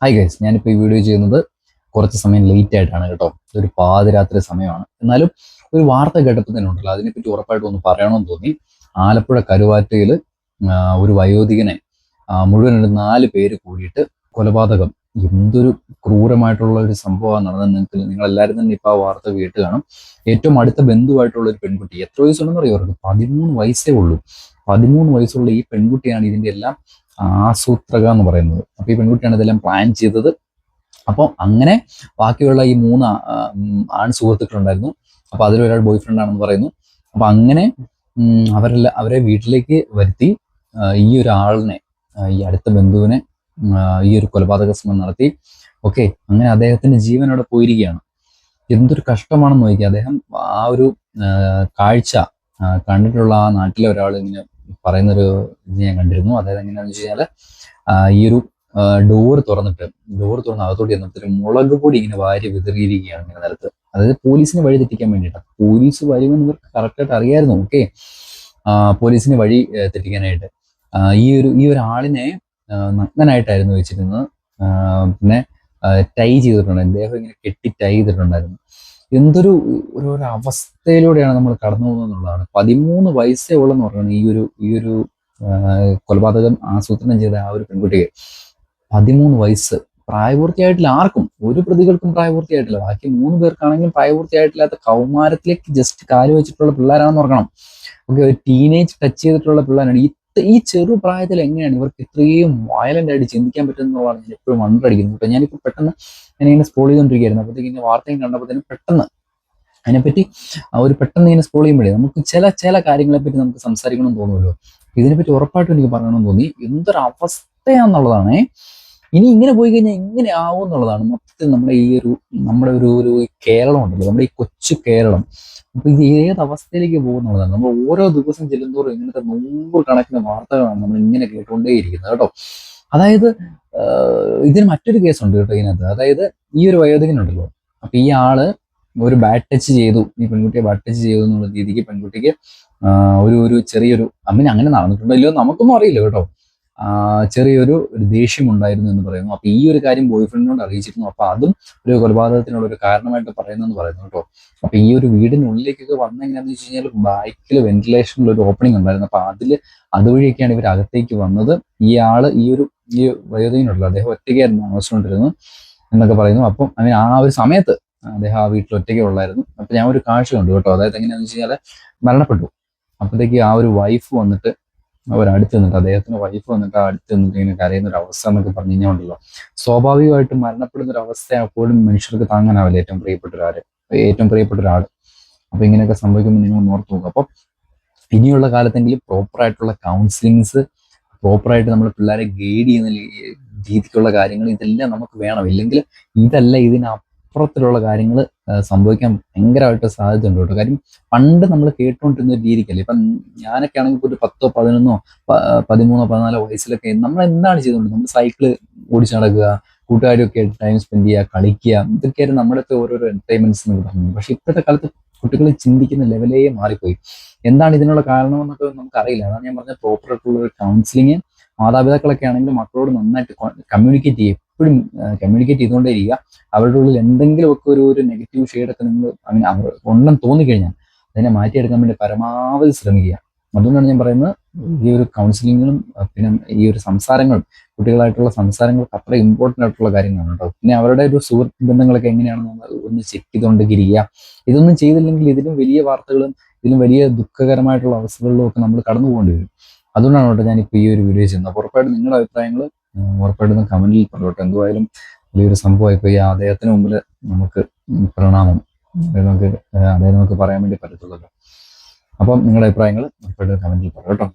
Hi guys, ഞാനിപ്പോൾ ഈ video ചെയ്യുന്നത് കുറച്ച് സമയം ലേറ്റ് ആയിട്ടാണ് കേട്ടോ. ഇതൊരു പാതിരാത്രി സമയമാണ്. എന്നാലും ഒരു വാർത്ത കേട്ടപ്പോൾ തന്നെ ഉണ്ടല്ലോ, അതിനെപ്പറ്റി ഉറപ്പായിട്ടും ഒന്ന് പറയണമെന്ന് തോന്നി. ആലപ്പുഴ കരുവാറ്റയിൽ ഒരു വയോധികനെ മുഴുവൻ ഒരു 4 പേര് കൂടിയിട്ട് കൊലപാതകം. എന്തൊരു ക്രൂരമായിട്ടുള്ള ഒരു സംഭവമാണ് നടന്നത്. നിങ്ങളെല്ലാവരും തന്നെ ഇപ്പോൾ ആ വാർത്ത കേട്ട് കാണും. ഏറ്റവും അടുത്ത ബന്ധുവായിട്ടുള്ള ഒരു പെൺകുട്ടി, എത്ര വയസ്സുണ്ടെന്ന് അറിയോ? അവർക്ക് 13 വയസ്സേ ഉള്ളൂ. 13 വയസ്സുള്ള ഈ പെൺകുട്ടിയാണ് ഇതിൻ്റെ എല്ലാം ആസൂത്രക എന്ന് പറയുന്നത്. അപ്പൊ ഈ പെൺകുട്ടിയാണ് ഇതെല്ലാം പ്ലാൻ ചെയ്തത്. അപ്പോൾ അങ്ങനെ ബാക്കിയുള്ള ഈ 3 ആൺ സുഹൃത്തുക്കളുണ്ടായിരുന്നു. അപ്പൊ അതിലൊരാൾ ബോയ് ഫ്രണ്ട് ആണെന്ന് പറയുന്നു. അപ്പൊ അങ്ങനെ അവരെ വീട്ടിലേക്ക് വരുത്തി ഈ ഒരാളിനെ, ഈ അടുത്ത ബന്ധുവിനെ ഈ ഒരു കൊലപാതക ശ്രമം നടത്തി. ഓക്കെ, അങ്ങനെ അദ്ദേഹത്തിന്റെ ജീവൻ അവിടെ പോയിരിക്കുകയാണ്. എന്തൊരു കഷ്ടമാണെന്ന് നോക്കി. അദ്ദേഹം ആ ഒരു കാഴ്ച കണ്ടിട്ടുള്ള ആ നാട്ടിലെ ഒരാൾ ഇങ്ങനെ പറയുന്നൊരു ഇത് ഞാൻ കണ്ടിരുന്നു. അതായത് എങ്ങനെയാണെന്ന് വെച്ച് കഴിഞ്ഞാൽ ഈ ഒരു ഡോർ തുറന്ന് അകത്തോട്ട് ചെന്നപ്പോഴത്തേക്കും മുളക് പൊടി ഇങ്ങനെ വാരി വിതറിയിരിക്കുകയാണ് ഇങ്ങനെ നിലത്ത്. അതായത് പോലീസിന് വഴി തെറ്റിക്കാൻ വേണ്ടിയിട്ട്. പോലീസ് വരുമെന്ന് ഇവർക്ക് കറക്റ്റായിട്ട് അറിയായിരുന്നു. ഓക്കെ, പോലീസിന് വഴി തെറ്റിക്കാനായിട്ട് ഈ ഒരു ആളിനെ നഗ്നനായിട്ടായിരുന്നു വെച്ചിരുന്നത്. പിന്നെ ടൈ ചെയ്തിട്ടുണ്ടായിരുന്നു. അദ്ദേഹം ഇങ്ങനെ കെട്ടി ടൈ ചെയ്തിട്ടുണ്ടായിരുന്നു. എന്തൊരു ഒരു അവസ്ഥയിലൂടെയാണ് നമ്മൾ കടന്നു പോകുന്നത് എന്നുള്ളതാണ്. 13 വയസ്സേ ഉള്ളെന്ന് പറയുന്നത് ഈ ഒരു കൊലപാതകം ആസൂത്രണം ചെയ്ത ആ ഒരു പെൺകുട്ടിക്ക് 13 വയസ്സ്. പ്രായപൂർത്തിയായിട്ടില്ല. ആർക്കും, ഒരു പ്രതികൾക്കും പ്രായപൂർത്തിയായിട്ടില്ല. ബാക്കി 3 പേർക്കാണെങ്കിലും പ്രായപൂർത്തിയായിട്ടില്ലാത്ത കൗമാരത്തിലേക്ക് ജസ്റ്റ് കാല് വെച്ചിട്ടുള്ള പിള്ളേരാണെന്ന് ഓർക്കണം. ഓക്കെ, ഒരു ടീനേജ് ടച്ച് ചെയ്തിട്ടുള്ള പിള്ളേരാണ്. ഈ ചെറു പ്രായത്തിൽ എങ്ങനെയാണ് ഇവർക്ക് ഇത്രയും വയലന്റ് ആയിട്ട് ചിന്തിക്കാൻ പറ്റുന്നതാണ് ഞാൻ എപ്പോഴും വണ്ടർ അടിക്കുന്നത് കേട്ടോ. ഞാനിപ്പോൾ പെട്ടെന്ന് ഞാനിങ്ങനെ സ്ക്രോൾ ചെയ്തുകൊണ്ടിരിക്കുകയായിരുന്നു. അപ്പോഴത്തേക്ക് ഇങ്ങനെ വാർത്തയും കണ്ടപ്പോഴത്തേനും പെട്ടെന്ന് അതിനെപ്പറ്റി പെട്ടെന്ന് ഇങ്ങനെ സ്ക്രോൾ ചെയ്യുമ്പോഴേ നമുക്ക് ചില കാര്യങ്ങളെ പറ്റി നമുക്ക് സംസാരിക്കണമെന്ന് തോന്നുമല്ലോ. ഇതിനെപ്പറ്റി ഉറപ്പായിട്ടും എനിക്ക് പറയണമെന്ന് തോന്നി. എന്തൊരു അവസ്ഥയാന്നുള്ളതാണ്. ഇനി ഇങ്ങനെ പോയി കഴിഞ്ഞാൽ എങ്ങനെ ആവും എന്നുള്ളതാണ് മൊത്തത്തിൽ നമ്മുടെ ഒരു കേരളം ഉണ്ടല്ലോ, നമ്മുടെ ഈ കൊച്ചു കേരളം. അപ്പൊ ഇത് ഏത് അവസ്ഥയിലേക്ക് പോകുന്നുള്ളതാണ്. നമ്മൾ ഓരോ ദിവസം ചെല്ലുന്തോറും ഇങ്ങനത്തെ 100 കണക്കിന് വാർത്തകളാണ് നമ്മൾ ഇങ്ങനെ കേട്ടുകൊണ്ടേയിരിക്കുന്നത് കേട്ടോ. അതായത് ഇതിന് മറ്റൊരു കേസുണ്ട് കേട്ടോ ഇതിനകത്ത്. അതായത് ഈ ഒരു വയോധികനുണ്ടല്ലോ, അപ്പൊ ഈ ആള് ഒരു ബാഡ് ടച്ച് ചെയ്തു, ഈ പെൺകുട്ടിയെ ബാഡ് ടച്ച് ചെയ്തു എന്നുള്ള രീതിക്ക് പെൺകുട്ടിക്ക് ഒരു ചെറിയൊരു അങ്ങനെ നടന്നിട്ടുണ്ടോ ഇല്ലയോ നമുക്കൊന്നും അറിയില്ല കേട്ടോ. ചെറിയൊരു ദേഷ്യം ഉണ്ടായിരുന്നു എന്ന് പറയുന്നു. അപ്പൊ ഈ ഒരു കാര്യം ബോയ് ഫ്രണ്ടിനോട് അറിയിച്ചിരുന്നു. അപ്പൊ അതും ഒരു കൊലപാതകത്തിനുള്ള ഒരു കാരണമായിട്ട് പറയുന്നെന്ന് പറയുന്നു കേട്ടോ. അപ്പൊ ഈ ഒരു വീടിനുള്ളിലേക്കൊക്കെ വന്നെങ്ങനെയാന്ന് വെച്ച് കഴിഞ്ഞാൽ ബാക്കിൽ വെന്റിലേഷനിൽ ഒരു ഓപ്പണിംഗ് ഉണ്ടായിരുന്നു. അപ്പൊ അതുവഴിയൊക്കെയാണ് ഇവർ അകത്തേക്ക് വന്നത്. ഈ വയോധികനുണ്ടല്ലോ, അദ്ദേഹം ഒറ്റയ്ക്കായിരുന്നു താമസിച്ചുകൊണ്ടിരുന്നത് എന്നൊക്കെ പറയുന്നു. അപ്പം അങ്ങനെ ആ ഒരു സമയത്ത് അദ്ദേഹം ആ വീട്ടിൽ ഒറ്റയ്ക്ക് ഉള്ളായിരുന്നു. അപ്പൊ ഞാൻ ഒരു കാഴ്ച കണ്ടു കേട്ടോ. അതായത് എങ്ങനെയാന്ന് വെച്ച് കഴിഞ്ഞാൽ മരണപ്പെട്ടു. അപ്പോഴത്തേക്ക് ആ ഒരു വൈഫ് വന്നിട്ട് അടുത്ത് നിന്നിട്ട്, അദ്ദേഹത്തിന്റെ വൈഫ് വന്നിട്ട് അടുത്ത് നിന്നിട്ട് ഇങ്ങനെ കരയുന്ന ഒരു അവസ്ഥ എന്നൊക്കെ പറഞ്ഞു കഴിഞ്ഞാൽ ഉണ്ടല്ലോ, സ്വാഭാവികമായിട്ടും മരണപ്പെടുന്ന ഒരു അവസ്ഥ അപ്പോഴും മനുഷ്യർക്ക് താങ്ങാനാവില്ല. ഏറ്റവും പ്രിയപ്പെട്ട ഒരാൾ. അപ്പൊ ഇങ്ങനെയൊക്കെ സംഭവിക്കുമ്പോൾ നിങ്ങൾ ഓർത്ത് നോക്കുക. അപ്പൊ ഇനിയുള്ള കാലത്തെങ്കിലും പ്രോപ്പറായിട്ടുള്ള കൗൺസിലിങ്സ്, പ്രോപ്പറായിട്ട് നമ്മൾ പിള്ളേരെ ഗൈഡ് ചെയ്യുന്ന രീതിക്കുള്ള കാര്യങ്ങൾ ഇതെല്ലാം നമുക്ക് വേണം. ഇല്ലെങ്കിൽ ഇതിനപ്പുറത്തിലുള്ള കാര്യങ്ങൾ സംഭവിക്കാൻ ഭയങ്കരമായിട്ട് സാധ്യതയുണ്ട് കേട്ടോ. കാര്യം പണ്ട് നമ്മൾ കേട്ടുകൊണ്ടിരുന്ന ഒരു രീതിക്കല്ലേ. ഇപ്പം ഞാനൊക്കെ ആണെങ്കിൽ ഒരു 10, 11, 13, 14 വയസ്സിലൊക്കെ നമ്മൾ എന്താണ് ചെയ്തുകൊണ്ട്, നമ്മൾ സൈക്കിള് ഓടിച്ച് നടക്കുക, കൂട്ടുകാരൊക്കെ ടൈം സ്പെൻഡ് ചെയ്യുക, കളിക്കുക, ഇതൊക്കെയായിരുന്നു നമ്മുടെയൊക്കെ ഓരോരോ എന്റർടൈൻമെന്റ്സ് എന്ന് പറഞ്ഞു. പക്ഷെ ഇപ്പോഴത്തെ കാലത്ത് കുട്ടികൾ ചിന്തിക്കുന്ന ലെവലേ മാറിപ്പോയി. എന്താണ് ഇതിനുള്ള കാരണമെന്നൊക്കെ നമുക്കറിയില്ല. അതാണ് ഞാൻ പറഞ്ഞ പ്രോപ്പറായിട്ടുള്ള ഒരു കൗൺസിലിങ് മാതാപിതാക്കളൊക്കെ ആണെങ്കിൽ മക്കളോട് നന്നായിട്ട് കമ്മ്യൂണിക്കേറ്റ് ചെയ്യും. എപ്പോഴും കമ്മ്യൂണിക്കേറ്റ് ചെയ്തുകൊണ്ടേ ഇരിക്കുക. അവരുടെ ഉള്ളിൽ എന്തെങ്കിലുമൊക്കെ ഒരു നെഗറ്റീവ് ഷെയ്ഡൊക്കെ നിങ്ങൾ അവർ ഉണ്ടെന്ന് തോന്നിക്കഴിഞ്ഞാൽ അതിനെ മാറ്റിയെടുക്കാൻ വേണ്ടി പരമാവധി ശ്രമിക്കുക. അതുകൊണ്ടാണ് ഞാൻ പറയുന്നത്, ഈ ഒരു കൗൺസിലിങ്ങും പിന്നെ ഈ ഒരു സംസാരങ്ങളും, കുട്ടികളായിട്ടുള്ള സംസാരങ്ങളൊക്കെ അത്ര ഇമ്പോർട്ടൻ്റ് ആയിട്ടുള്ള കാര്യങ്ങളാണ് കേട്ടോ. പിന്നെ അവരുടെ ഒരു സുഹൃത്ത് ബന്ധങ്ങളൊക്കെ എങ്ങനെയാണെന്ന് ഒന്ന് ചെക്ക് ചെയ്തുകൊണ്ടിരിക്കുക. ഇതൊന്നും ചെയ്തില്ലെങ്കിൽ ഇതിലും വലിയ വാർത്തകളും ഇതിലും വലിയ ദുഃഖകരമായിട്ടുള്ള അവസ്ഥകളിലും ഒക്കെ നമ്മൾ കടന്നു പോകേണ്ടി വരും. അതുകൊണ്ടാണ് കേട്ടോ ഞാനിപ്പോൾ ഈ ഒരു വീഡിയോ ചെയ്യുന്നത്. അപ്പോൾ ഉറപ്പായിട്ടും നിങ്ങളുടെ അഭിപ്രായങ്ങൾ ഉറപ്പായിട്ടും കമന്റിൽ പറഞ്ഞോട്ടെ. എന്തുവായാലും വലിയൊരു സംഭവമായിപ്പോൾ ഈ അദ്ദേഹത്തിന് മുമ്പിൽ നമുക്ക് പ്രണാമം നമുക്ക് പറയാൻ വേണ്ടി പറ്റത്തുള്ളല്ലോ. അപ്പം നിങ്ങളുടെ അഭിപ്രായങ്ങൾ ഉറപ്പായിട്ടും കമന്റിൽ പറയാം കേട്ടോ.